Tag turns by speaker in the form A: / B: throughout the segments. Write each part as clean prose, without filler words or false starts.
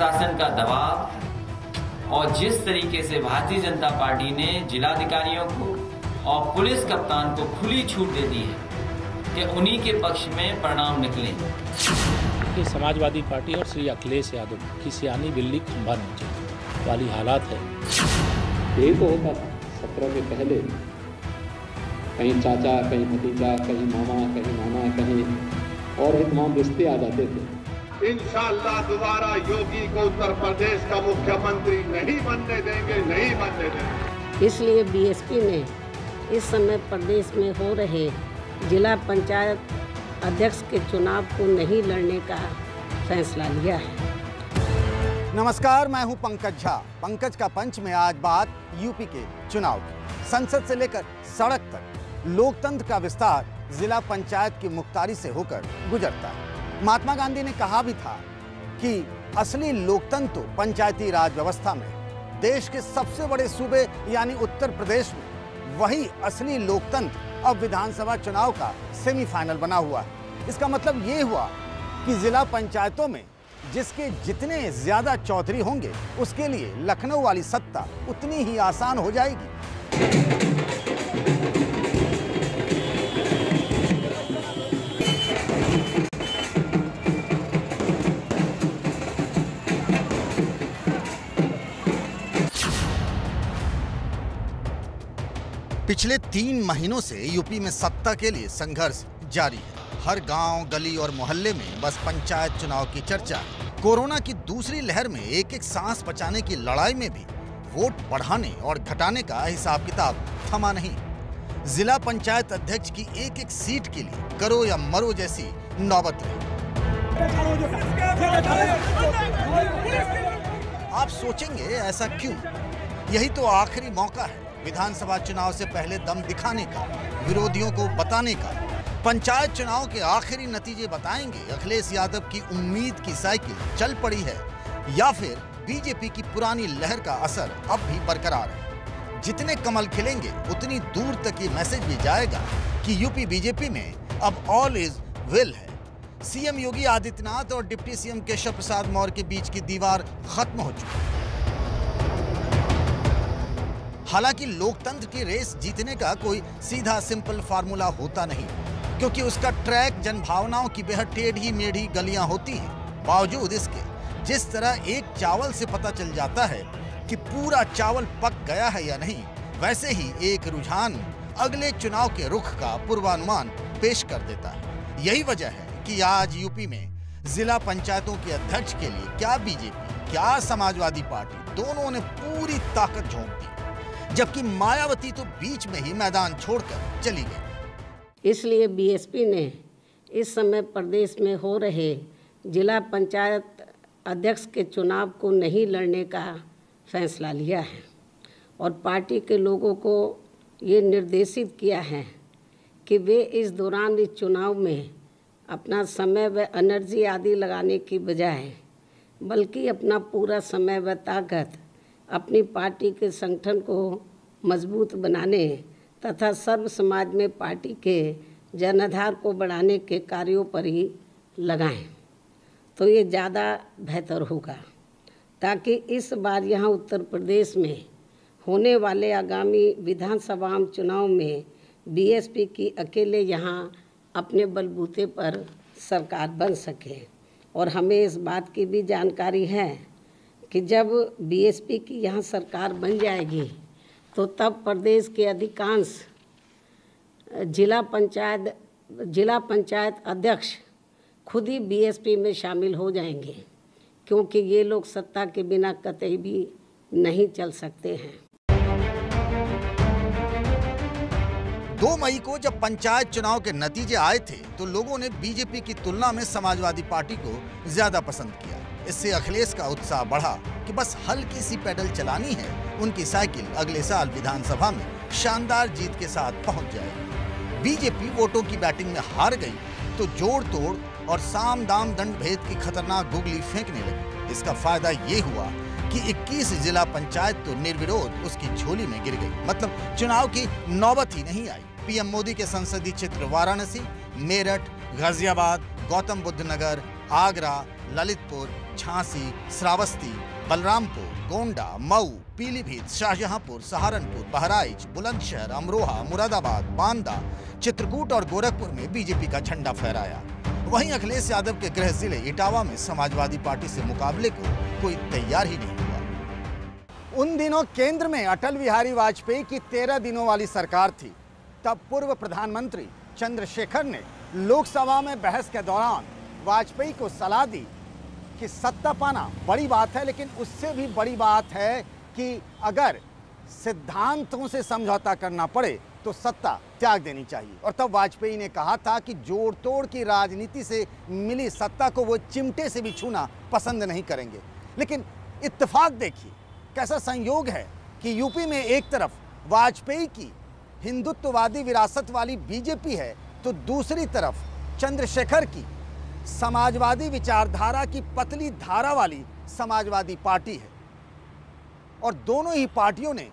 A: प्रशासन का दबाव और जिस तरीके से भारतीय जनता पार्टी ने जिलाधिकारियों को और पुलिस कप्तान को खुली छूट दे दी है कि उन्हीं के पक्ष में परिणाम निकले।
B: कि समाजवादी पार्टी और श्री अखिलेश यादव की सियानी बिल्ली खंभा नीचे वाली हालात है।
C: यही तो होता था 17 के पहले, कहीं चाचा, कहीं भतीजा, कहीं मामा, कहीं नाना, कहीं और भी तमाम रिश्ते आ जाते थे।
D: इंशाअल्लाह दोबारा योगी को उत्तर प्रदेश का मुख्यमंत्री नहीं बनने देंगे, नहीं बनने देंगे।
E: इसलिए बीएसपी ने इस समय प्रदेश में हो रहे जिला पंचायत अध्यक्ष के चुनाव को नहीं लड़ने का फैसला लिया है।
F: नमस्कार, मैं हूं पंकज झा। पंकज का पंच में आज बात यूपी के चुनाव की। संसद से लेकर सड़क तक लोकतंत्र का विस्तार जिला पंचायत की मुख्तारी से होकर गुजरता है। महात्मा गांधी ने कहा भी था कि असली लोकतंत्र तो पंचायती राज व्यवस्था में, देश के सबसे बड़े सूबे यानी उत्तर प्रदेश में वही असली लोकतंत्र अब विधानसभा चुनाव का सेमीफाइनल बना हुआ है। इसका मतलब ये हुआ कि जिला पंचायतों में जिसके जितने ज्यादा चौधरी होंगे उसके लिए लखनऊ वाली सत्ता उतनी ही आसान हो जाएगी। पिछले 3 महीनों से यूपी में सत्ता के लिए संघर्ष जारी है। हर गांव, गली और मोहल्ले में बस पंचायत चुनाव की चर्चा है। कोरोना की दूसरी लहर में एक एक सांस बचाने की लड़ाई में भी वोट बढ़ाने और घटाने का हिसाब किताब थमा नहीं। जिला पंचायत अध्यक्ष की एक एक सीट के लिए करो या मरो जैसी नौबत रही। आप सोचेंगे ऐसा क्यों? यही तो आखिरी मौका है विधानसभा चुनाव से पहले दम दिखाने का, विरोधियों को बताने का। पंचायत चुनाव के आखिरी नतीजे बताएंगे अखिलेश यादव की उम्मीद की साइकिल चल पड़ी है या फिर बीजेपी की पुरानी लहर का असर अब भी बरकरार है। जितने कमल खिलेंगे उतनी दूर तक ये मैसेज भी जाएगा कि यूपी बीजेपी में अब ऑल इज वेल है। सीएम योगी आदित्यनाथ और डिप्टी सीएम केशव प्रसाद मौर्य के बीच की दीवार खत्म हो चुकी है। हालांकि लोकतंत्र की रेस जीतने का कोई सीधा सिंपल फार्मूला होता नहीं, क्योंकि उसका ट्रैक जनभावनाओं की बेहद टेढ़ी मेढ़ी गलियां होती हैं। बावजूद इसके जिस तरह एक चावल से पता चल जाता है कि पूरा चावल पक गया है या नहीं, वैसे ही एक रुझान अगले चुनाव के रुख का पूर्वानुमान पेश कर देता है। यही वजह है कि आज यूपी में जिला पंचायतों के अध्यक्ष के लिए क्या बीजेपी, क्या समाजवादी पार्टी, दोनों ने पूरी ताकत झोंक दी, जबकि मायावती तो बीच में ही मैदान छोड़कर चली गई।
E: इसलिए बीएसपी ने इस समय प्रदेश में हो रहे जिला पंचायत अध्यक्ष के चुनाव को नहीं लड़ने का फैसला लिया है और पार्टी के लोगों को ये निर्देशित किया है कि वे इस दौरान इस चुनाव में अपना समय व एनर्जी आदि लगाने की बजाय बल्कि अपना पूरा समय व ताकत अपनी पार्टी के संगठन को मजबूत बनाने तथा सर्व समाज में पार्टी के जनाधार को बढ़ाने के कार्यों पर ही लगाएं, तो ये ज़्यादा बेहतर होगा, ताकि इस बार यहाँ उत्तर प्रदेश में होने वाले आगामी विधानसभा चुनाव में बीएसपी की अकेले यहाँ अपने बलबूते पर सरकार बन सके। और हमें इस बात की भी जानकारी है कि जब बीएसपी की यहाँ सरकार बन जाएगी तो तब प्रदेश के अधिकांश जिला पंचायत अध्यक्ष खुद ही बीएसपी में शामिल हो जाएंगे, क्योंकि ये लोग सत्ता के बिना कतई भी नहीं चल सकते हैं।
F: 2 मई को जब पंचायत चुनाव के नतीजे आए थे तो लोगों ने बीजेपी की तुलना में समाजवादी पार्टी को ज्यादा पसंद किया। इससे अखिलेश का उत्साह बढ़ा कि बस हल्की सी पैडल चलानी है, उनकी साइकिल अगले साल विधानसभा में शानदार जीत के साथ पहुंच जाएगी। बीजेपी वोटों की बैटिंग में हार गई तो जोड़ तोड़ और साम दाम दंड भेद की खतरनाक गुगली फेंकने लगी। इसका फायदा ये हुआ कि 21 जिला पंचायत तो निर्विरोध उसकी झोली में गिर गई। मतलब चुनाव की नौबत ही नहीं आई। पीएम मोदी के संसदीय क्षेत्र वाराणसी, मेरठ, गाजियाबाद, गौतम बुद्ध नगर, आगरा, ललितपुर, झांसी, श्रावस्ती, बलरामपुर, गोंडा, मऊ, पीलीभीत, शाहजहांपुर, सहारनपुर, बहराइच, बुलंदशहर, अमरोहा, मुरादाबाद, बांदा, चित्रकूट और गोरखपुर में बीजेपी का झंडा फहराया। वहीं अखिलेश यादव के गृह जिले इटावा में समाजवादी पार्टी से मुकाबले को कोई तैयार ही नहीं हुआ। उन दिनों केंद्र में अटल बिहारी वाजपेयी की 13 दिनों वाली सरकार थी। तब पूर्व प्रधानमंत्री चंद्रशेखर ने लोकसभा में बहस के दौरान वाजपेयी को सलाह दी कि सत्ता पाना बड़ी बात है, लेकिन उससे भी बड़ी बात है कि अगर सिद्धांतों से समझौता करना पड़े तो सत्ता त्याग देनी चाहिए। और तब वाजपेयी ने कहा था कि जोड़ तोड़ की राजनीति से मिली सत्ता को वो चिमटे से भी छूना पसंद नहीं करेंगे। लेकिन इत्तेफाक देखिए, कैसा संयोग है कि यूपी में एक तरफ वाजपेयी की हिंदुत्ववादी विरासत वाली बीजेपी है, तो दूसरी तरफ चंद्रशेखर की समाजवादी विचारधारा की पतली धारा वाली समाजवादी पार्टी है। और दोनों ही पार्टियों ने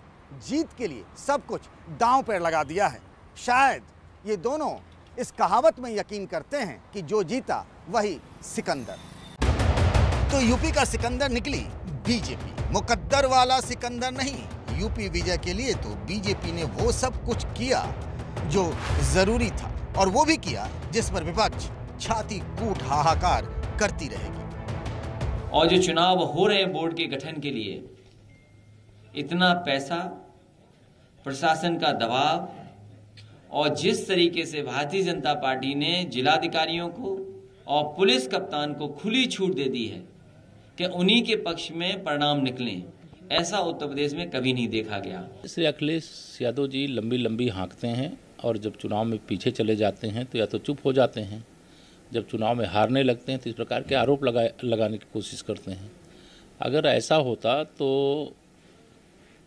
F: जीत के लिए सब कुछ दांव पर लगा दिया है। शायद ये दोनों इस कहावत में यकीन करते हैं कि जो जीता वही सिकंदर। तो यूपी का सिकंदर निकली बीजेपी, मुकद्दर वाला सिकंदर नहीं। यूपी विजय के लिए तो बीजेपी ने वो सब कुछ किया जो जरूरी था, और वो भी किया जिस पर विपक्ष छाती कूट हाहाकार करती रहेगी।
A: और जो चुनाव हो रहे बोर्ड के गठन के लिए इतना पैसा, प्रशासन का दबाव, और जिस तरीके से भारतीय जनता पार्टी ने जिलाधिकारियों को और पुलिस कप्तान को खुली छूट दे दी है कि उन्हीं के पक्ष में परिणाम निकलें, ऐसा उत्तर प्रदेश में कभी नहीं देखा गया।
B: श्री अखिलेश यादव जी लंबी लंबी हाँकते हैं, और जब चुनाव में पीछे चले जाते हैं तो या तो चुप हो जाते हैं, जब चुनाव में हारने लगते हैं तो इस प्रकार के आरोप लगाने की कोशिश करते हैं। अगर ऐसा होता तो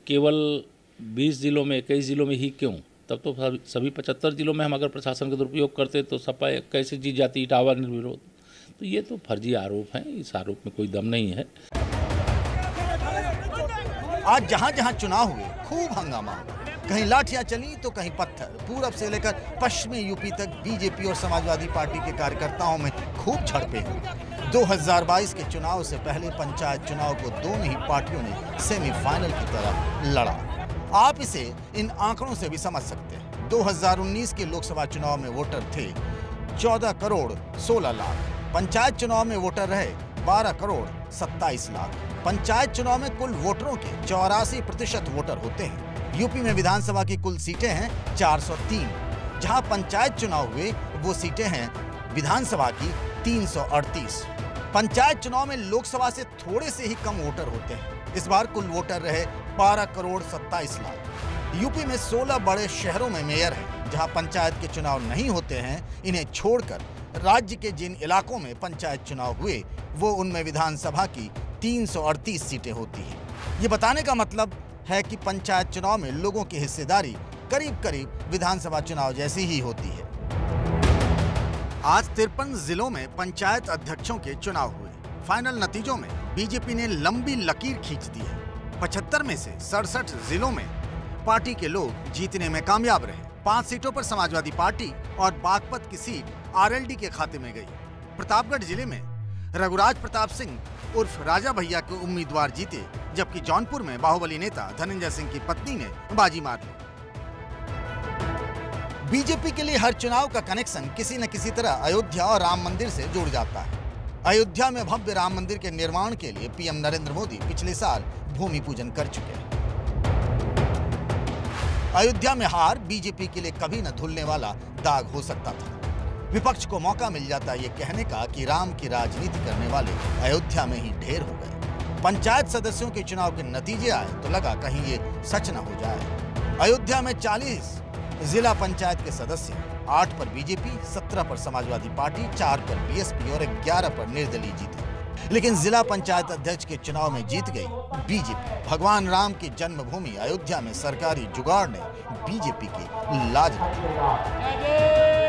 B: केवल 20 जिलों में, 21 जिलों में ही क्यों, तब तो सभी 75 जिलों में हम अगर प्रशासन का दुरुपयोग करते तो सपा कैसे जीत जाती, इटावा निर्विरोध। तो ये तो फर्जी आरोप हैं, इस आरोप में कोई दम नहीं है।
F: आज जहां जहां चुनाव हुए खूब हंगामा हुआ, कहीं लाठियां चली तो कहीं पत्थर। पूरब से लेकर पश्चिमी यूपी तक बीजेपी और समाजवादी पार्टी के कार्यकर्ताओं में खूब झड़पें हुई। 2022 के चुनाव से पहले पंचायत चुनाव को दोनों ही पार्टियों ने सेमीफाइनल की तरह लड़ा। आप इसे इन आंकड़ों से भी समझ सकते हैं। 2019 के लोकसभा चुनाव में वोटर थे 14 करोड़ 16 लाख। पंचायत चुनाव में वोटर रहे 12 करोड़ 27 लाख। पंचायत चुनाव में कुल वोटरों के 84% वोटर होते हैं। यूपी में विधानसभा की कुल सीटें हैं 403। जहां पंचायत चुनाव हुए वो सीटें हैं विधानसभा की 338। पंचायत चुनाव में लोकसभा से थोड़े से ही कम वोटर होते हैं। इस बार कुल वोटर रहे 12 करोड़ 27 लाख। यूपी में 16 बड़े शहरों में मेयर हैं। जहां पंचायत के चुनाव नहीं होते हैं, इन्हें छोड़कर राज्य के जिन इलाकों में पंचायत चुनाव हुए वो उनमें विधानसभा की 338 सीटें होती हैं। ये बताने का मतलब है कि पंचायत चुनाव में लोगों की हिस्सेदारी करीब करीब विधानसभा चुनाव जैसी ही होती है। आज 53 जिलों में पंचायत अध्यक्षों के चुनाव हुए। फाइनल नतीजों में बीजेपी ने लंबी लकीर खींच दी है। 75 में से 67 जिलों में पार्टी के लोग जीतने में कामयाब रहे। 5 सीटों पर समाजवादी पार्टी और बागपत की सीट आरएलडी के खाते में गई। प्रतापगढ़ जिले में रघुराज प्रताप सिंह उर्फ राजा भैया के उम्मीदवार जीते, जबकि जौनपुर में बाहुबली नेता धनंजय सिंह की पत्नी ने बाजी मार ली। बीजेपी के लिए हर चुनाव का कनेक्शन किसी न किसी तरह अयोध्या और राम मंदिर से जुड़ जाता है। अयोध्या में भव्य राम मंदिर के निर्माण के लिए पीएम नरेंद्र मोदी पिछले साल भूमि पूजन कर चुके हैं। अयोध्या में हार बीजेपी के लिए कभी न धुलने वाला दाग हो सकता था। विपक्ष को मौका मिल जाता ये कहने का कि राम की राजनीति करने वाले अयोध्या में ही ढेर हो गए। पंचायत सदस्यों के चुनाव के नतीजे आए तो लगा कहीं ये सच न हो जाए। अयोध्या में 40 जिला पंचायत के सदस्य, 8 पर बीजेपी, 17 पर समाजवादी पार्टी, 4 पर बीएसपी और 11 पर निर्दलीय जीते। लेकिन जिला पंचायत अध्यक्ष के चुनाव में जीत गई बीजेपी। भगवान राम की जन्मभूमि अयोध्या में सरकारी जुगाड़ ने बीजेपी की लाज रखी।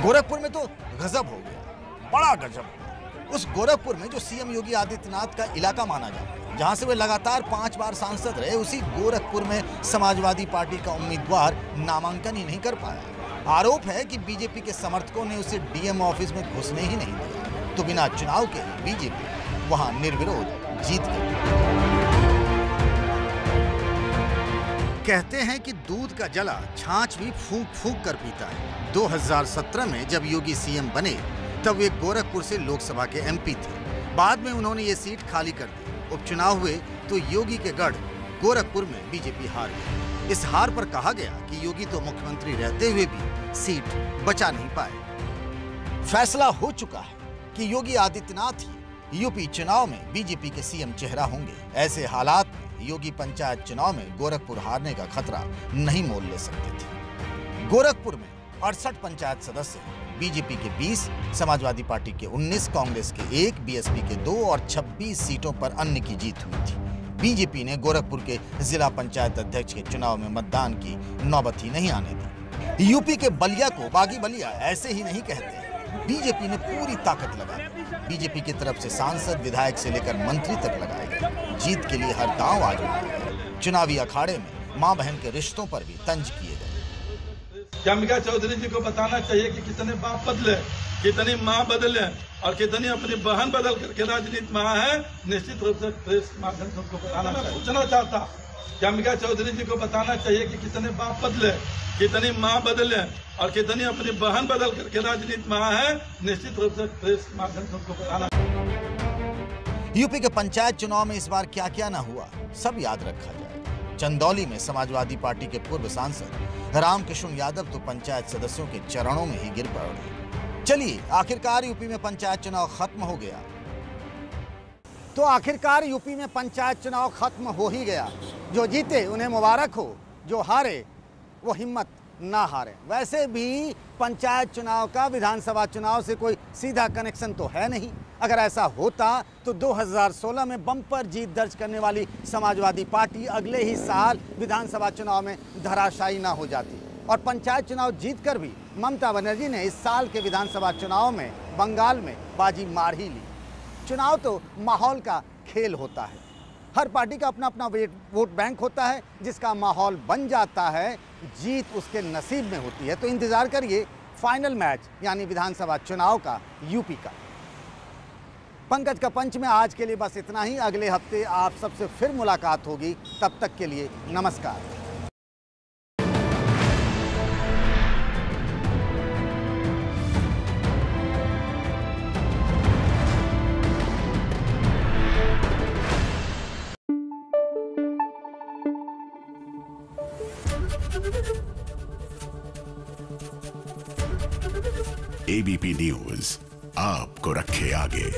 F: गोरखपुर में तो गजब हो गया, बड़ा गजब। उस गोरखपुर में जो सीएम योगी आदित्यनाथ का इलाका माना जाता है, जहां से वे लगातार 5 बार सांसद रहे, उसी गोरखपुर में समाजवादी पार्टी का उम्मीदवार नामांकन ही नहीं कर पाया। आरोप है कि बीजेपी के समर्थकों ने उसे डीएम ऑफिस में घुसने ही नहीं दिया, तो बिना चुनाव के बीजेपी वहां निर्विरोध जीत गई। कहते हैं कि दूध का जला छाछ भी फूंक फूंक कर पीता है। 2017 में जब योगी सीएम बने तब वे गोरखपुर से लोकसभा के एमपी थे। बाद में उन्होंने ये सीट खाली कर दी। उपचुनाव हुए तो योगी के गढ़ गोरखपुर में बीजेपी हार गई। इस हार पर कहा गया कि योगी तो मुख्यमंत्री रहते हुए भी सीट बचा नहीं पाए। फैसला हो चुका है कि योगी आदित्यनाथ ही यूपी चुनाव में बीजेपी के सीएम चेहरा होंगे। ऐसे हालात में योगी पंचायत चुनाव में गोरखपुर हारने का खतरा नहीं मोल ले सकते थे। गोरखपुर में 68 पंचायत सदस्य, बीजेपी के 20, समाजवादी पार्टी के 19, कांग्रेस के 1, बीएसपी के 2 और 26 सीटों पर अन्य की जीत हुई थी। बीजेपी ने गोरखपुर के जिला पंचायत अध्यक्ष के चुनाव में मतदान की नौबत ही नहीं आने दी। यूपी के बलिया को बागी बलिया ऐसे ही नहीं कहते। बीजेपी ने पूरी ताकत लगा दी। बीजेपी की तरफ से सांसद, विधायक से लेकर मंत्री तक लगाए गए। जीत के लिए हर दांव आजमाए गए। चुनावी अखाड़े में मां बहन के रिश्तों पर भी तंज किए गए।
G: क्या चौधरी जी को बताना चाहिए कि कितने बाप बदले, कितनी माँ बदले और कितनी अपनी बहन बदल करके राजनीति में है। निश्चित रूप से प्रेस माध्यम से उनको बताना चाहिए। पूछना चाहता क्या चौधरी जी को बताना चाहिए कि कितने बाप बदले, कितनी माँ बदले और कितनी अपनी बहन बदल करके राजनीति में है। निश्चित रूप से प्रेस माध्यम से उनको बताना।
F: यूपी के पंचायत चुनाव में इस बार क्या क्या न हुआ, सब याद रखा जाए। चंदौली में समाजवादी पार्टी के पूर्व सांसद रामकृष्ण यादव तो पंचायत सदस्यों के चरणों में ही गिर पड़े। चलिए, आखिरकार यूपी में पंचायत चुनाव खत्म हो गया। तो आखिरकार यूपी में पंचायत चुनाव खत्म हो ही गया। जो जीते उन्हें मुबारक हो, जो हारे वो हिम्मत ना हारे। वैसे भी पंचायत चुनाव का विधानसभा चुनाव से कोई सीधा कनेक्शन तो है नहीं। अगर ऐसा होता तो 2016 में बम्पर जीत दर्ज करने वाली समाजवादी पार्टी अगले ही साल विधानसभा चुनाव में धराशायी ना हो जाती। और पंचायत चुनाव जीतकर भी ममता बनर्जी ने इस साल के विधानसभा चुनाव में बंगाल में बाजी मार ही ली। चुनाव तो माहौल का खेल होता है। हर पार्टी का अपना अपना वोट बैंक होता है। जिसका माहौल बन जाता है, जीत उसके नसीब में होती है। तो इंतजार करिए फाइनल मैच यानी विधानसभा चुनाव का यूपी का। पंकज का पंच में आज के लिए बस इतना ही। अगले हफ्ते आप सबसे फिर मुलाकात होगी। तब तक के लिए नमस्कार।
H: एबीपी न्यूज आपको रखे आगे।